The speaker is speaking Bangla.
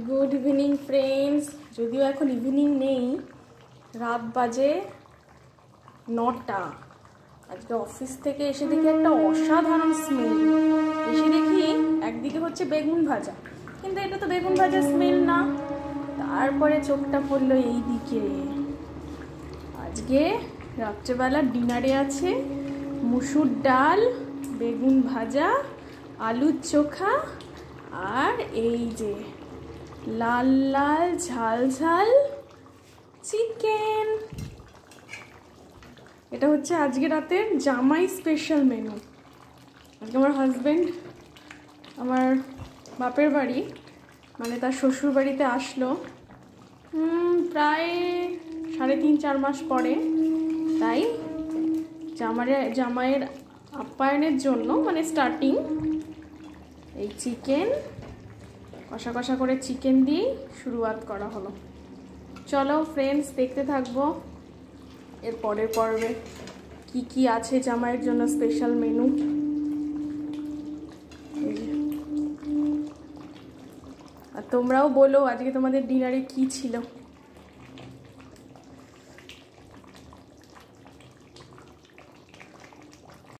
Good evening friends. যদিও এখন ইভিনিং নেই, রাত বাজে 9টা। আজকে অফিস থেকে এসে দেখি একটা অসাধারণ স্মেল। এসে দেখি একদিকে হচ্ছে বেগুন ভাজা, কিন্তু এটা তো বেগুন ভাজা স্মেল না। তারপরে চোখটা পড়লো এই দিকে। আজকে রাত্রেবেলা ডিনারে আছে মুসুর ডাল, বেগুন ভাজা, আলুর চোখা, আর এই যে লাল লাল ঝাল ঝাল চিকেন। এটা হচ্ছে আজকে রাতের জামাই স্পেশাল মেনু। আজকে আমার হাজব্যান্ড আমার বাপের বাড়ি, মানে তার শ্বশুর বাড়িতে আসলো প্রায় 3.5-4 মাস পরে। তাই জামাইয়ের আপ্যায়নের জন্য, মানে স্টার্টিং এই চিকেন কষা কষা করে চিকেন দিয়ে শুরুয়াত করা হলো। চলো ফ্রেন্ডস, দেখতে থাকবো এর পরের পর্বে কি কি আছে জামাইয়ের জন্য স্পেশাল মেনু। আর তোমরাও বলো আজকে তোমাদের ডিনারে কি ছিল।